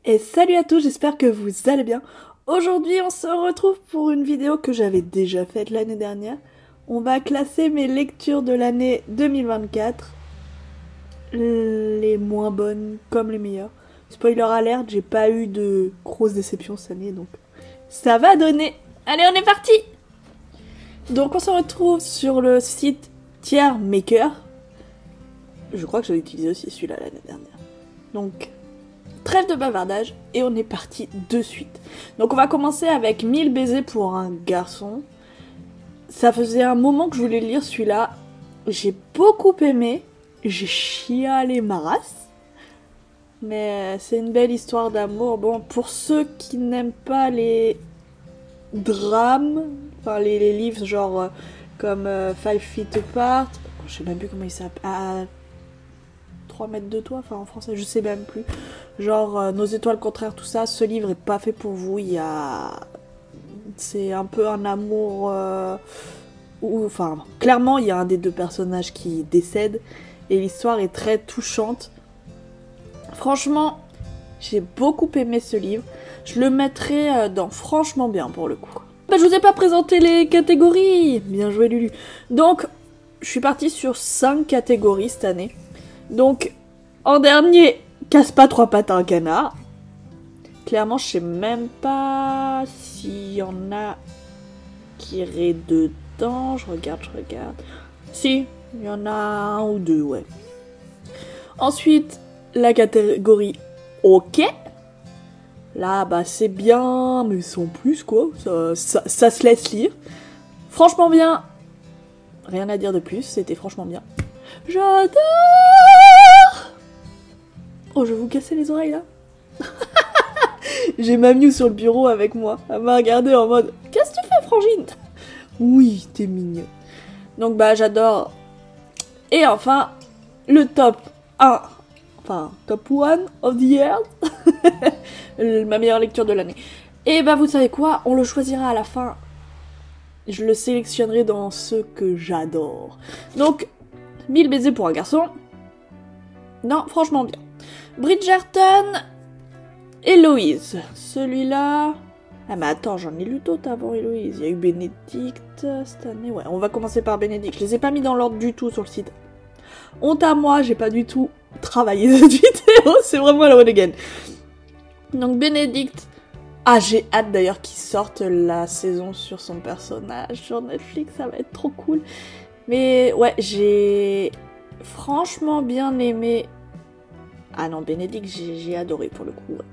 Et salut à tous, j'espère que vous allez bien. Aujourd'hui, on se retrouve pour une vidéo que j'avais déjà faite l'année dernière. On va classer mes lectures de l'année 2024. Les moins bonnes comme les meilleures. Spoiler alert, j'ai pas eu de grosses déceptions cette année, donc ça va donner. Allez, on est parti! Donc on se retrouve sur le site Tier Maker. Je crois que j'avais utilisé aussi celui-là l'année dernière. Donc, trêve de bavardage et on est parti de suite. Donc on va commencer avec 1000 baisers pour un garçon. Ça faisait un moment que je voulais lire celui-là. J'ai beaucoup aimé. J'ai chialé ma race. Mais c'est une belle histoire d'amour. Bon, pour ceux qui n'aiment pas les drames, enfin les livres genre comme Five Feet Apart, je sais même plus comment il s'appelle. 3 mètres de toi, enfin en français, je sais même plus. Genre Nos étoiles contraires, tout ça, ce livre est pas fait pour vous. Il y a. C'est un peu un amour. Enfin, clairement, il y a un des deux personnages qui décède. Et l'histoire est très touchante. Franchement, j'ai beaucoup aimé ce livre. Je le mettrai dans franchement bien pour le coup. Bah, je vous ai pas présenté les catégories. Bien joué, Lulu. Donc, je suis partie sur 5 catégories cette année. Donc, en dernier, casse pas trois pattes à un canard. Clairement, je sais même pas s'il y en a qui iraient dedans. Je regarde. Si, il y en a un ou deux, ouais. Ensuite, la catégorie OK. Là, bah c'est bien, mais sans plus, quoi. Ça se laisse lire. Franchement bien. Rien à dire de plus, c'était franchement bien. J'adore! Oh, je vais vous casser les oreilles, là. J'ai ma Miou sur le bureau avec moi. Elle m'a regardé en mode « Qu'est-ce que tu fais, Frangine ?» Oui, t'es mignonne. Donc, bah, j'adore. Et enfin, le top 1. Enfin, top 1 of the year. Ma meilleure lecture de l'année. Et bah, vous savez quoi? On le choisira à la fin. Je le sélectionnerai dans ceux que j'adore. Donc, 1000 baisers pour un garçon. Non, franchement bien. Bridgerton, Héloïse. Celui-là... Ah mais attends, j'en ai lu d'autres avant Héloïse. Il y a eu Bénédicte cette année. Ouais, on va commencer par Bénédicte. Je les ai pas mis dans l'ordre du tout sur le site. Honte à moi, j'ai pas du tout travaillé cette vidéo. C'est vraiment la one again. Donc Bénédicte... Ah, j'ai hâte d'ailleurs qu'il sorte la saison sur son personnage sur Netflix. Ça va être trop cool. Mais ouais, j'ai franchement bien aimé... Ah non, Bénédicte, j'ai adoré pour le coup. Ouais.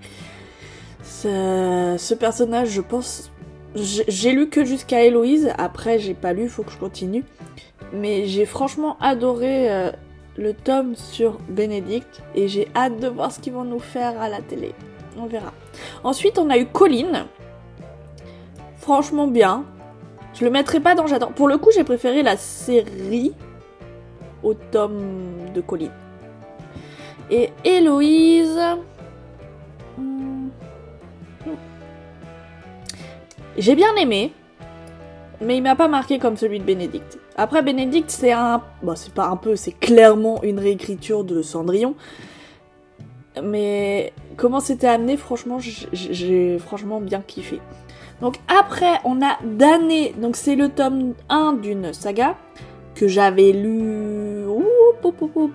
Ce personnage, je pense... J'ai lu que jusqu'à Héloïse, après j'ai pas lu, faut que je continue. Mais j'ai franchement adoré le tome sur Bénédicte, et j'ai hâte de voir ce qu'ils vont nous faire à la télé. On verra. Ensuite, on a eu Colline. Franchement bien. Je le mettrai pas dans j'adore. Pour le coup, j'ai préféré la série au tome de Colline. Et Héloïse... J'ai bien aimé, mais il m'a pas marqué comme celui de Bénédicte. Après, Bénédicte, c'est un... Bon, c'est pas un peu, c'est clairement une réécriture de Cendrillon. Mais comment c'était amené, franchement, j'ai franchement bien kiffé. Donc après, on a Damnée. Donc c'est le tome 1 d'une saga que j'avais lu...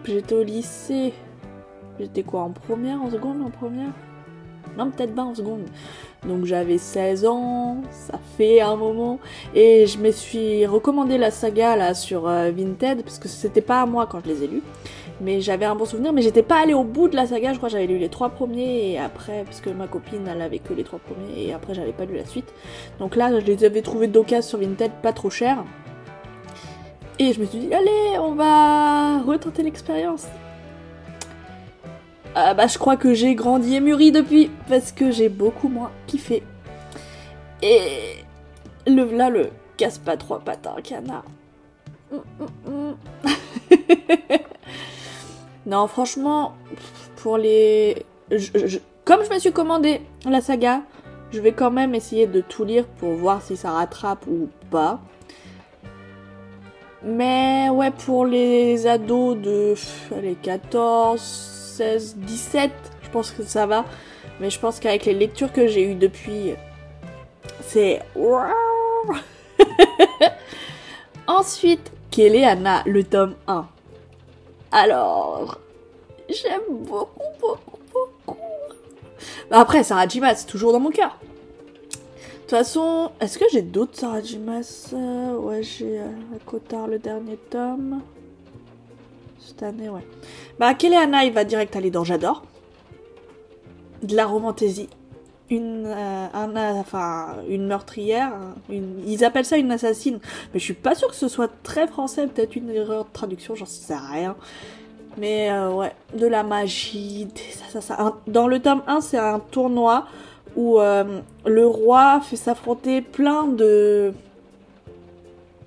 J'étais au lycée. J'étais quoi, en première, en seconde, en première? Non, peut-être pas en seconde. Donc j'avais 16 ans, ça fait un moment. Et je me suis recommandé la saga là sur Vinted, parce que c'était pas à moi quand je les ai lus. Mais j'avais un bon souvenir, mais j'étais pas allée au bout de la saga, je crois que j'avais lu les 3 premiers, et après, parce que ma copine elle avait que les 3 premiers, et après j'avais pas lu la suite. Donc là, je les avais trouvés d'occasion sur Vinted, pas trop cher. Et je me suis dit, allez, on va retenter l'expérience. Bah je crois que j'ai grandi et mûri depuis, parce que j'ai beaucoup moins kiffé. Et le casse pas trois pattes à un canard. Non, franchement, pour les... Comme je me suis commandé la saga, je vais quand même essayer de tout lire pour voir si ça rattrape ou pas. Mais ouais, pour les ados de les 14, 16, 17, je pense que ça va. Mais je pense qu'avec les lectures que j'ai eues depuis, c'est... Ensuite, Keleana, le tome 1. Alors, j'aime beaucoup, beaucoup, beaucoup. Après, Sarah J. Maas, c'est toujours dans mon cœur. De toute façon, est-ce que j'ai d'autres Sarah J. Maas? Ouais, j'ai Cotard, le dernier tome. Cette année, ouais. Bah, Keleana, il va direct aller dans J'adore. De la romantaisie. Une meurtrière. Ils appellent ça une assassine. Mais je suis pas sûre que ce soit très français. Peut-être une erreur de traduction, j'en sais rien. Mais ouais, de la magie. Dans le tome 1, c'est un tournoi où le roi fait s'affronter plein de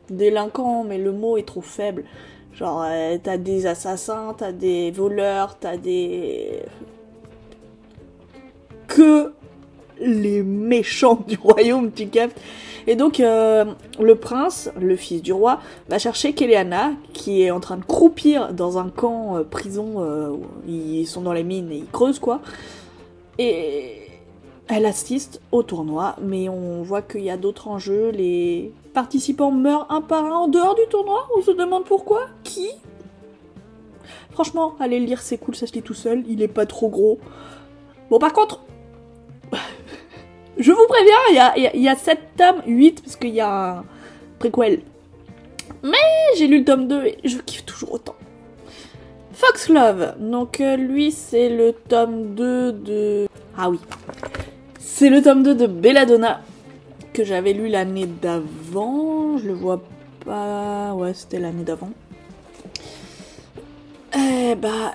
délinquants, mais le mot est trop faible. Genre, t'as des assassins, t'as des voleurs, t'as des... Que les méchants du royaume, tu captes. Et donc, le prince, le fils du roi, va chercher Keleana, qui est en train de croupir dans un camp prison, où ils sont dans les mines et ils creusent, quoi. Et elle assiste au tournoi, mais on voit qu'il y a d'autres enjeux. Les participants meurent un par un en dehors du tournoi. On se demande pourquoi. Qui? Franchement, allez le lire, c'est cool, ça se lit tout seul. Il est pas trop gros. Bon, par contre, je vous préviens, il y a 7 tomes, 8, parce qu'il y a un préquel. Mais j'ai lu le tome 2 et je kiffe toujours autant. Foxglove, donc lui c'est le tome 2 de... Ah oui, c'est le tome 2 de Belladonna, que j'avais lu l'année d'avant, je le vois pas... Ouais, c'était l'année d'avant. Eh bah...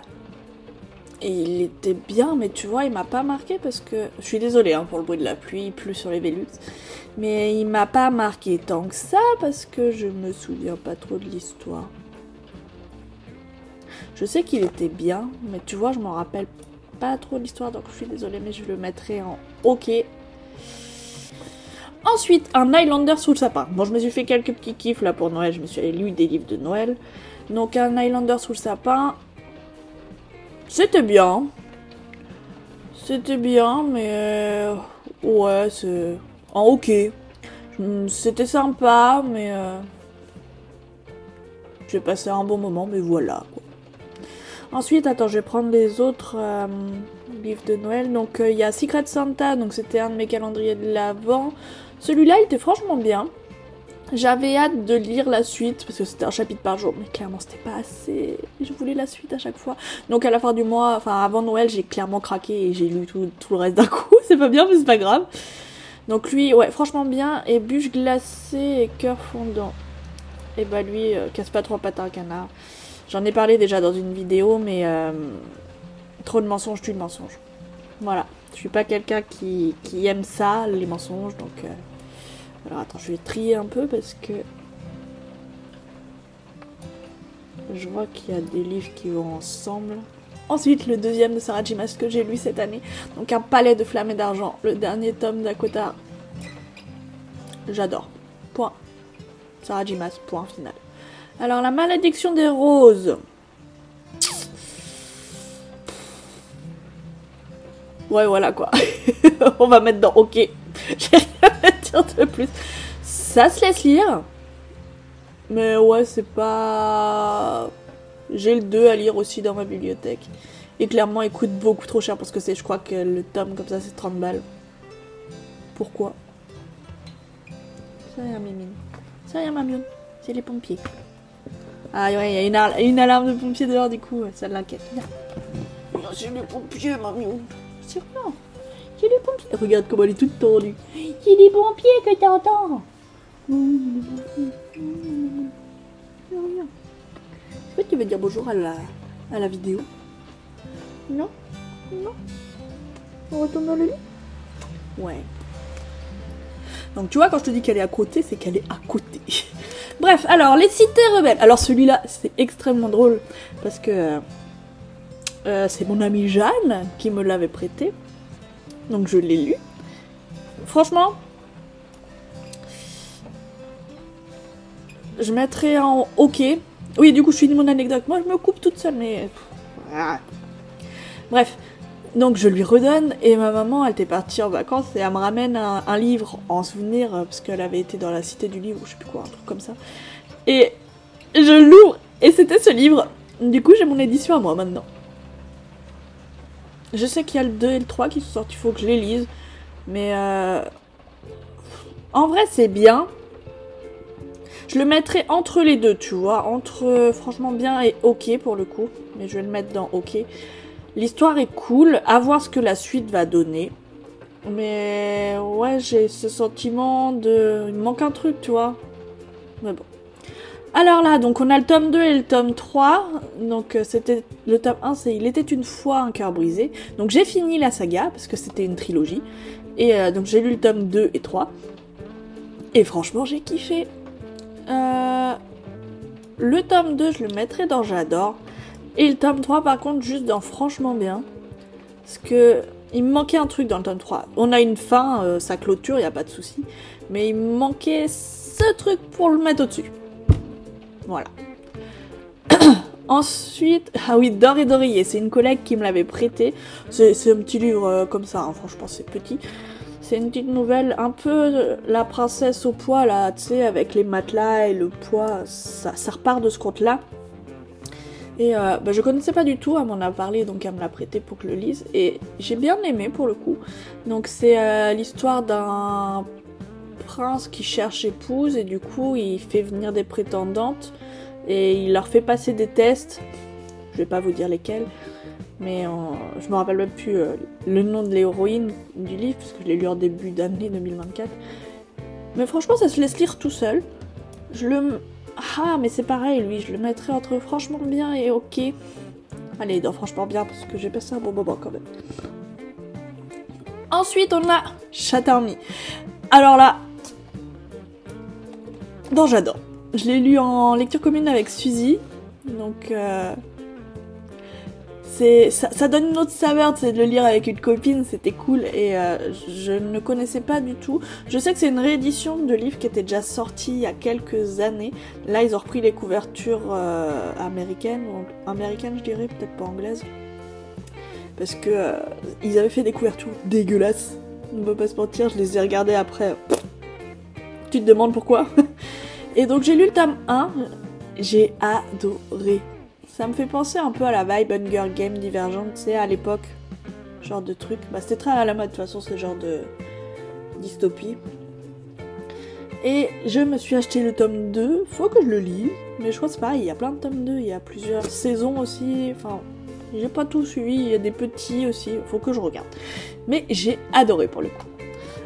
il était bien, mais tu vois, il m'a pas marqué parce que... Je suis désolée hein, pour le bruit de la pluie, il pleut sur les Vélux. Mais il m'a pas marqué tant que ça parce que je me souviens pas trop de l'histoire. Je sais qu'il était bien, mais tu vois, je m'en rappelle pas trop de l'histoire, donc je suis désolée, mais je le mettrai en OK. Ensuite, un Highlander sous le sapin. Bon, je me suis fait quelques petits kiffs là pour Noël, je me suis allé lire des livres de Noël. Donc un Highlander sous le sapin... C'était bien. C'était bien, mais... ouais, c'est... en OK. C'était sympa, mais... j'ai passé un bon moment, mais voilà, quoi. Ensuite, attends, je vais prendre les autres livres de Noël. Donc, il y a Secret Santa, donc c'était un de mes calendriers de l'Avent. Celui-là, il était franchement bien. J'avais hâte de lire la suite, parce que c'était un chapitre par jour, mais clairement, c'était pas assez. Je voulais la suite à chaque fois. Donc, à la fin du mois, enfin, avant Noël, j'ai clairement craqué et j'ai lu tout le reste d'un coup. C'est pas bien, mais c'est pas grave. Donc, lui, ouais, franchement bien. Et Bûche glacée et Cœur fondant. Et bah, lui, casse pas trois pattes à un canard. J'en ai parlé déjà dans une vidéo, mais trop de mensonges tue le mensonge. Voilà. Je suis pas quelqu'un qui aime ça, les mensonges, donc... Alors attends, je vais trier un peu parce que... je vois qu'il y a des livres qui vont ensemble. Ensuite, le deuxième de Sarah J. Maas que j'ai lu cette année. Donc un palais de flammes et d'argent. Le dernier tome d'Akota. J'adore. Point. Sarah J. Maas, point final. Alors, la malédiction des roses. Ouais, voilà quoi. On va mettre dans OK. J'ai rien à dire de plus. Ça se laisse lire. Mais ouais, c'est pas... J'ai le 2 à lire aussi dans ma bibliothèque. Et clairement, il coûte beaucoup trop cher parce que c'est, je crois que le tome comme ça, c'est 30 balles. Pourquoi? C'est rien, Mimine. C'est rien, Mamion. C'est les pompiers. Ah ouais, il y a une alarme de pompiers dehors, du coup, ça l'inquiète. C'est les pompiers, Mamion. C'est rien. C'est les pompiers. Regarde comment elle est toute tendue. C'est les pompiers que t'entends. C'est rien. Est-ce que tu veux dire bonjour à la vidéo? Non? Non? On retourne dans le lit? Ouais. Donc tu vois, quand je te dis qu'elle est à côté, c'est qu'elle est à côté. Bref, alors, les cités rebelles. Alors celui-là, c'est extrêmement drôle, parce que c'est mon amie Jeanne qui me l'avait prêté. Donc je l'ai lu. Franchement, je mettrais en OK. Oui, du coup, je finis mon anecdote. Moi, je me coupe toute seule, mais... Bref, Donc je lui redonne et ma maman elle était partie en vacances et elle me ramène un livre en souvenir parce qu'elle avait été dans la cité du livre ou je sais plus quoi, un truc comme ça. Et je l'ouvre et c'était ce livre. Du coup j'ai mon édition à moi maintenant. Je sais qu'il y a le 2 et le 3 qui sont sortis, il faut que je les lise. Mais en vrai c'est bien. Je le mettrai entre les deux, tu vois. Entre franchement bien et ok pour le coup. Mais je vais le mettre dans ok. L'histoire est cool, à voir ce que la suite va donner. Mais ouais, j'ai ce sentiment de... Il me manque un truc, tu vois. Mais bon. Alors là, donc on a le tome 2 et le tome 3. Donc c'était... Le tome 1, c'est Il était une fois un cœur brisé. Donc j'ai fini la saga, parce que c'était une trilogie. Et donc j'ai lu le tome 2 et 3. Et franchement, j'ai kiffé. Le tome 2, je le mettrai dans J'adore. Et le tome 3, par contre, juste dans Franchement bien. Parce que il me manquait un truc dans le tome 3. On a une fin, ça clôture, il n'y a pas de souci. Mais il me manquait ce truc pour le mettre au-dessus. Voilà. Ensuite, ah oui, Dor et Doriller, c'est une collègue qui me l'avait prêté. C'est un petit livre comme ça, hein, franchement, c'est petit. C'est une petite nouvelle, un peu la princesse au poids, là, tu sais, avec les matelas et le poids, ça repart de ce conte-là. Et je connaissais pas du tout, elle m'en a parlé, donc elle me l'a prêté pour que je le lise. Et j'ai bien aimé pour le coup. Donc c'est l'histoire d'un prince qui cherche épouse et du coup il fait venir des prétendantes et il leur fait passer des tests. Je vais pas vous dire lesquels, mais je me rappelle même plus le nom de l'héroïne du livre parce que je l'ai lu en début d'année 2024. Mais franchement ça se laisse lire tout seul. Ah, mais c'est pareil, lui, je le mettrais entre Franchement bien et ok. Allez, dans Franchement bien, parce que j'ai passé un bon moment quand même. Ensuite, on a Shatter Me. Alors là, dans J'adore. Je l'ai lu en lecture commune avec Suzy, donc ça donne une autre saveur, c'est de le lire avec une copine, c'était cool et je ne connaissais pas du tout. Je sais que c'est une réédition de livre qui était déjà sorti il y a quelques années. Là ils ont repris les couvertures américaines je dirais, peut-être pas anglaises. Parce que ils avaient fait des couvertures dégueulasses, on ne peut pas se mentir, je les ai regardées après. Tu te demandes pourquoi. Et donc j'ai lu le tome 1, j'ai adoré. Ça me fait penser un peu à la vibe Hunger Games Divergente, tu sais, à l'époque. Genre de truc. Bah, c'était très à la mode, de toute façon, ce genre de dystopie. Et je me suis acheté le tome 2. Faut que je le lise. Mais je crois que c'est pareil, il y a plein de tomes 2. Il y a plusieurs saisons aussi. Enfin, j'ai pas tout suivi. Il y a des petits aussi. Faut que je regarde. Mais j'ai adoré pour le coup.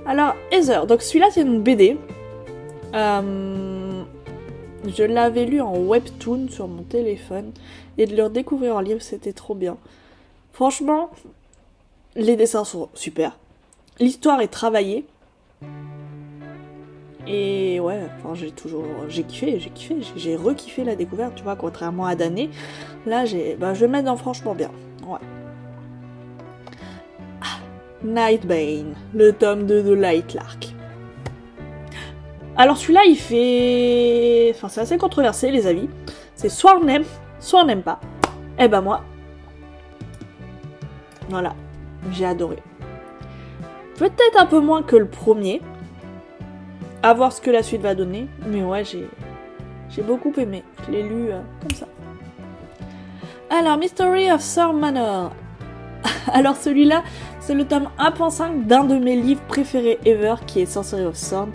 Alors, Heather. Donc celui-là, c'est une BD. Je l'avais lu en webtoon sur mon téléphone et de le redécouvrir en livre, c'était trop bien. Franchement, les dessins sont super. L'histoire est travaillée. Et ouais, enfin j'ai kiffé, j'ai re-kiffé la découverte, tu vois, contrairement à Dané. Là, je vais le mettre dans Franchement bien. Ouais. Nightbane, le tome 2 de Lightlark. Alors celui-là, il fait... Enfin, c'est assez controversé, les avis. C'est soit on aime, soit on n'aime pas. Eh ben moi... Voilà. J'ai adoré. Peut-être un peu moins que le premier. À voir ce que la suite va donner. Mais ouais, j'ai beaucoup aimé. Je l'ai lu comme ça. Alors, Mystery of Thorn Manor. Alors celui-là, c'est le tome 1.5 d'un de mes livres préférés ever, qui est Sorcery of Thorn.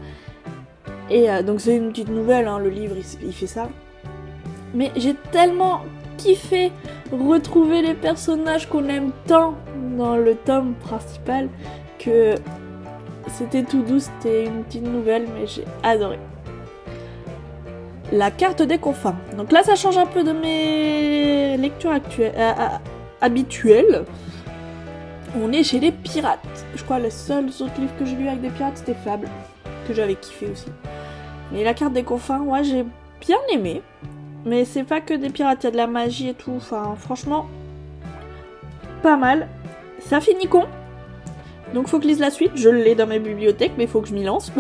Et donc c'est une petite nouvelle, hein, le livre il fait ça. Mais j'ai tellement kiffé retrouver les personnages qu'on aime tant dans le tome principal que c'était tout doux, c'était une petite nouvelle, mais j'ai adoré. La carte des confins. Donc là ça change un peu de mes lectures habituelles. On est chez les pirates. Je crois que les seuls autres livres que j'ai lus avec des pirates c'était Fable, que j'avais kiffé aussi. Mais la carte des confins, ouais, j'ai bien aimé. Mais c'est pas que des pirates, il y a de la magie et tout. Enfin, franchement, pas mal. Ça finit con. Donc faut que je lise la suite. Je l'ai dans mes bibliothèques, mais faut que je m'y lance.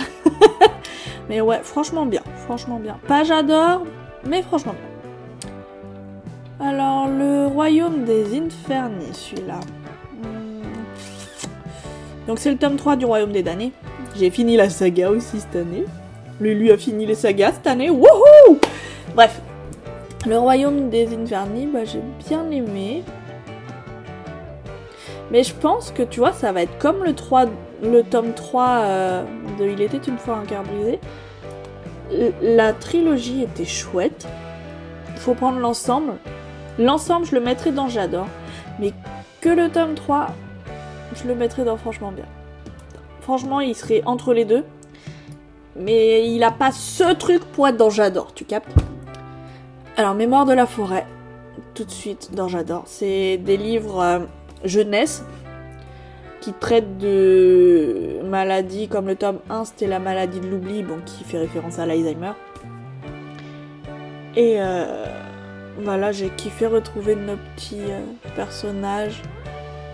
Mais ouais, franchement bien. Franchement bien. Pas j'adore, mais franchement bien. Alors, le royaume des Infernis, celui-là. Donc c'est le tome 3 du Royaume des damnés. J'ai fini la saga aussi cette année. Lulu a fini les sagas cette année. Wouhou! Bref. Le Royaume des Inferni, bah j'ai bien aimé. Mais je pense que tu vois, ça va être comme le tome 3 de Il était une fois un cœur brisé. La trilogie était chouette. Il faut prendre l'ensemble. L'ensemble, je le mettrai dans J'adore. Mais que le tome 3, je le mettrai dans Franchement bien. Franchement, il serait entre les deux. Mais il a pas ce truc pour être dans J'adore, tu captes? Alors, Mémoire de la forêt, tout de suite dans J'adore. C'est des livres jeunesse qui traitent de maladies comme le tome 1, c'était la maladie de l'oubli, bon, qui fait référence à l'Alzheimer. Et voilà, j'ai kiffé retrouver nos petits personnages.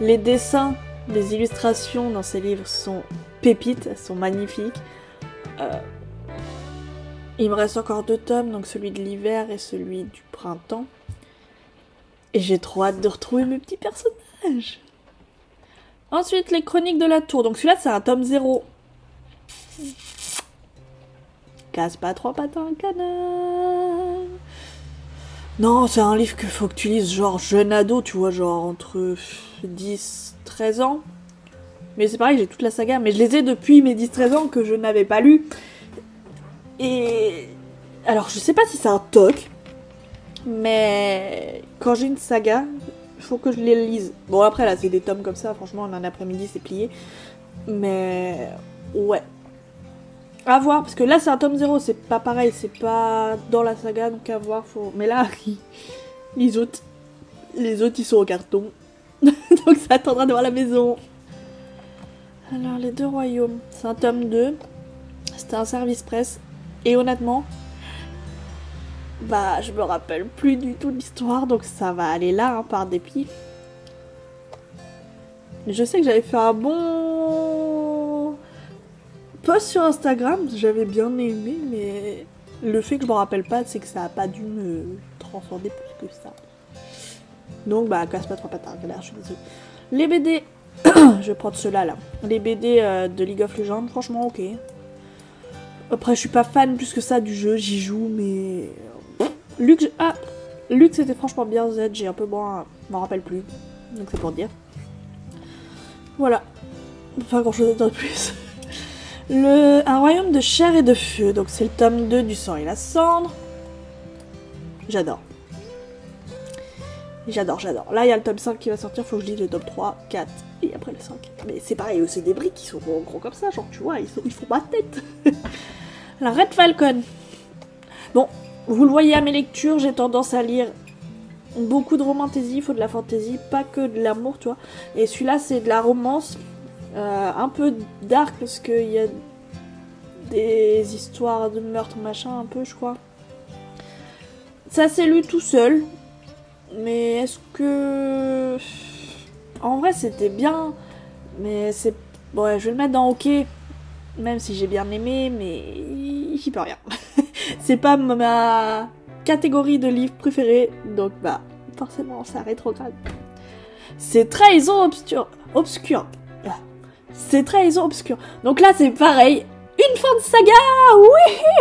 Les dessins, les illustrations dans ces livres sont pépites, elles sont magnifiques. Il me reste encore 2 tomes, donc celui de l'hiver et celui du printemps. Et j'ai trop hâte de retrouver mes petits personnages. Ensuite, les Chroniques de la Tour. Donc celui-là, c'est un tome 0. Casse pas 3 pattes à un canard. Non, c'est un livre qu'il faut que tu lises genre jeune ado, tu vois, genre entre 10-13 ans. Mais c'est pareil, j'ai toute la saga, mais je les ai depuis mes 10-13 ans que je n'avais pas lu. Et alors, je sais pas si c'est un toc, mais quand j'ai une saga, il faut que je les lise. Bon, après, là, c'est des tomes comme ça, franchement, en un après-midi, c'est plié. Mais ouais. À voir, parce que là, c'est un tome 0, c'est pas pareil, c'est pas dans la saga, donc à voir, faut... Mais là, les autres, ils sont au carton. Donc ça attendra devant la maison. Alors, les 2 royaumes, c'est un tome 2. C'était un service presse. Et honnêtement, bah je me rappelle plus du tout de l'histoire, donc ça va aller là, hein, par dépit. Je sais que j'avais fait un bon post sur Instagram, j'avais bien aimé, mais le fait que je me rappelle pas, c'est que ça a pas dû me transcender plus que ça. Donc bah casse pas 3 pattes à un canard, je suis désolée. Les BD, je vais prendre ceux-là là. Les BD de League of Legends, franchement ok. Après, je suis pas fan plus que ça du jeu, j'y joue, mais... Luc, c'était franchement bien, Z, j'ai un peu moins... Je m'en rappelle plus, donc c'est pour dire. Voilà. Pas grand chose de plus. Un royaume de chair et de feu, donc c'est le tome 2 du sang et la cendre. J'adore. J'adore. Là, il y a le tome 5 qui va sortir, faut que je lise le tome 3, 4, et après le 5. Mais c'est pareil, c'est des briques qui sont gros comme ça, genre, tu vois, ils font ma tête. La Red Falcon. Bon, vous le voyez à mes lectures, j'ai tendance à lire beaucoup de romantaisie, il faut de la fantaisie, pas que de l'amour, tu vois. Et celui-là, c'est de la romance, un peu dark, parce qu'il y a des histoires de meurtre, machin, un peu, je crois. Ça s'est lu tout seul, mais est-ce que... En vrai, c'était bien, mais c'est... Bon, je vais le mettre dans OK. Même si j'ai bien aimé, mais j'y peux rien. C'est pas ma catégorie de livres préférée, donc bah, forcément, ça rétrograde. C'est trahison obscure. C'est trahison obscure. Donc là, c'est pareil. Une fin de saga,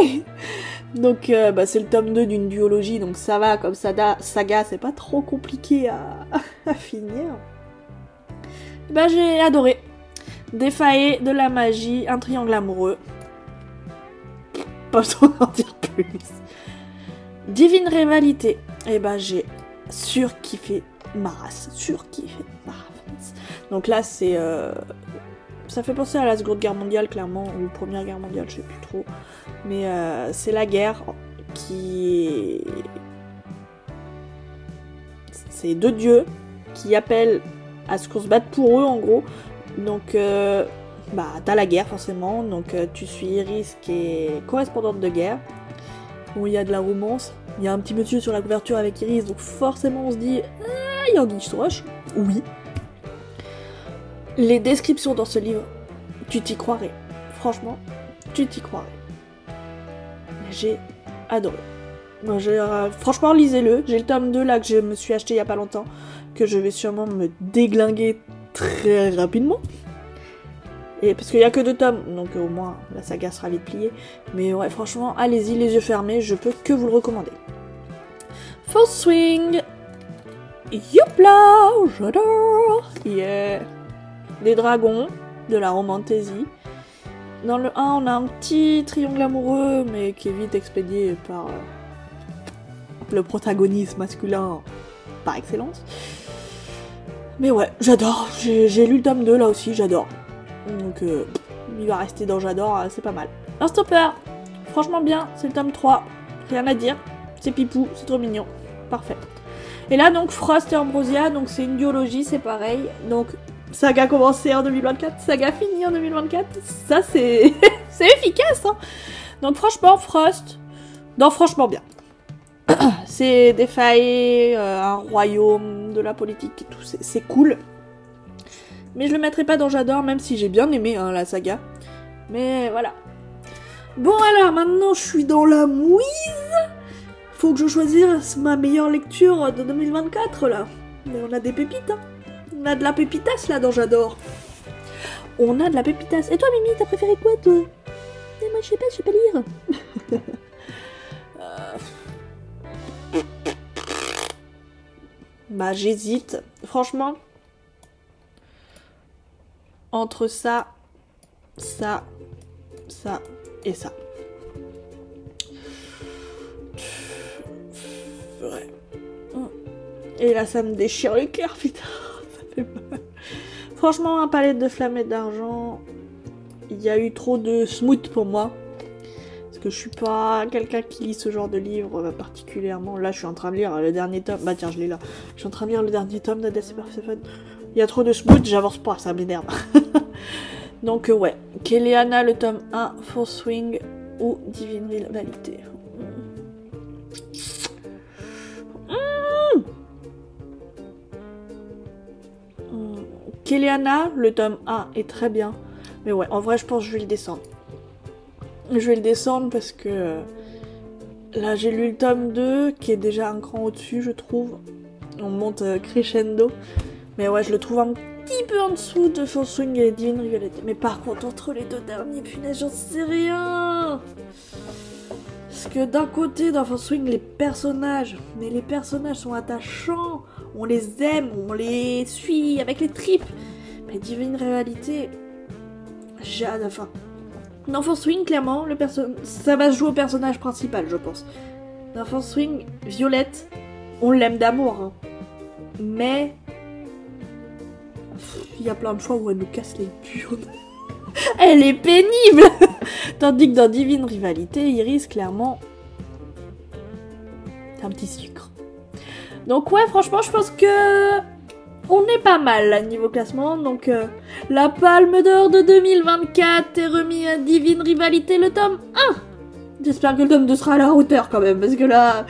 oui. Donc, bah, c'est le tome 2 d'une duologie, donc ça va, comme saga, c'est pas trop compliqué à finir. Bah, j'ai adoré. Des failles, de la magie, un triangle amoureux. Pas besoin d'en dire plus. Divine rivalité. Et bah j'ai surkiffé ma race. Donc là c'est... Ça fait penser à la Seconde Guerre mondiale clairement, ou Première Guerre mondiale, je sais plus trop. Mais c'est la guerre qui est... C'est 2 dieux qui appellent à ce qu'on se batte pour eux en gros. Donc, bah, t'as la guerre forcément, donc tu suis Iris qui est correspondante de guerre. Bon, il y a de la romance, il y a un petit monsieur sur la couverture avec Iris, donc forcément on se dit, ah, il y a Anguille sous roche. Oui. Les descriptions dans ce livre, tu t'y croirais. Franchement, tu t'y croirais. J'ai adoré. Bon, franchement, lisez-le. J'ai le tome 2 là que je me suis acheté il y a pas longtemps, que je vais sûrement me déglinguer très rapidement. Et parce qu'il n'y a que 2 tomes, donc au moins la saga sera vite pliée. Mais ouais, franchement, allez-y les yeux fermés, je peux que vous le recommander. Full Swing. Youpla, j'adore. Yeah. Des dragons, de la romantaisie. Dans le 1, on a un petit triangle amoureux, mais qui est vite expédié par le protagoniste masculin par excellence. Mais ouais, j'adore. J'ai lu le tome 2 là aussi, j'adore. Donc il va rester dans j'adore, c'est pas mal. Un stopper, franchement bien, c'est le tome 3. Rien à dire, c'est pipou, c'est trop mignon. Parfait. Et là donc Frost et Ambrosia, donc c'est une duologie, c'est pareil. Donc saga commencée en 2024, saga finie en 2024. Ça c'est c'est efficace hein. Donc franchement Frost, non franchement bien. C'est des failles, un royaume, de la politique et tout, c'est cool. Mais je le mettrai pas dans j'adore, même si j'ai bien aimé hein, la saga. Mais voilà. Bon alors, maintenant je suis dans la mouise. Faut que je choisisse ma meilleure lecture de 2024 là. Mais on a des pépites hein. On a de la pépitasse là dans j'adore. On a de la pépitasse. Et toi Mimi, t'as préféré quoi toi? Moi je sais pas lire. Bah j'hésite. Franchement. Entre ça, ça, ça et ça. Ouais. Et là, ça me déchire le cœur, putain. Ça fait mal. Franchement, un palette de flammes et d'argent, il y a eu trop de smooth pour moi. Parce que je suis pas quelqu'un qui lit ce genre de livre particulièrement. Là, je suis en train de lire le dernier tome. Bah tiens, je l'ai là. Je suis en train de lire le dernier tome de Death Persephone. Il y a trop de smooth, j'avance pas, ça m'énerve. Donc ouais, Kéléana, le tome 1, Full Swing ou Divine Rivalité. Kéléana, le tome 1 est très bien. Mais ouais, en vrai, je pense que je vais le descendre. Je vais le descendre parce que... là, j'ai lu le tome 2, qui est déjà un cran au-dessus, je trouve. On monte crescendo. Mais ouais, je le trouve un petit peu en dessous de Full Swing et Divine Rivalité. Mais par contre, entre les 2 derniers, punaise, j'en sais rien. Parce que d'un côté, dans Full Swing, les personnages sont attachants. On les aime, on les suit avec les tripes. Mais Divine Rivalité, enfin... dans Full Swing, clairement, ça va se jouer au personnage principal, je pense. Dans Full Swing, Violette, on l'aime d'amour. Hein. Mais... il y a plein de fois où elle nous casse les burnes. Elle est pénible. Tandis que dans Divine Rivalité, Iris, clairement, c'est un petit sucre. Donc ouais, franchement, je pense que on est pas mal là, niveau classement. Donc la palme d'or de 2024 est remis à Divine Rivalité, le tome 1. J'espère que le tome 2 sera à la hauteur quand même, parce que là,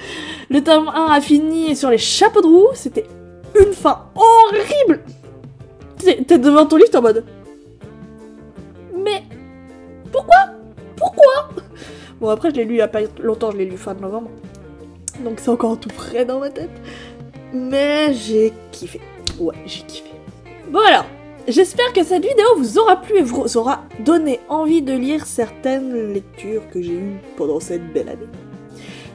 le tome 1 a fini sur les chapeaux de roue. C'était une fin horrible. T'es devant ton livre, t'es en mode... mais... pourquoi? Bon, après, je l'ai lu il y a pas longtemps, je l'ai lu fin de novembre. Donc c'est encore tout frais dans ma tête. Mais j'ai kiffé. Ouais, j'ai kiffé. Bon alors, j'espère que cette vidéo vous aura plu et vous aura donné envie de lire certaines lectures que j'ai eues pendant cette belle année.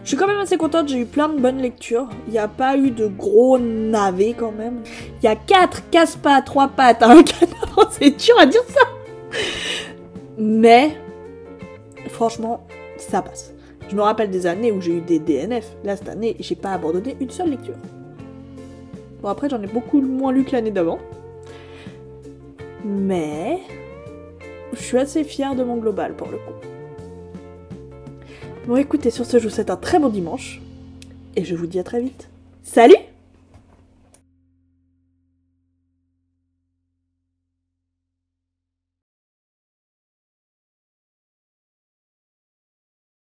Je suis quand même assez contente, j'ai eu plein de bonnes lectures. Il n'y a pas eu de gros navets quand même. Il y a 4 casse-pattes, 3 pattes à un canard, c'est dur à dire ça. Mais, franchement, ça passe. Je me rappelle des années où j'ai eu des DNF. Là, cette année, j'ai pas abandonné une seule lecture. Bon, après, j'en ai beaucoup moins lu que l'année d'avant. Mais, je suis assez fière de mon global pour le coup. Bon écoutez, sur ce, je vous souhaite un très bon dimanche, et je vous dis à très vite. Salut!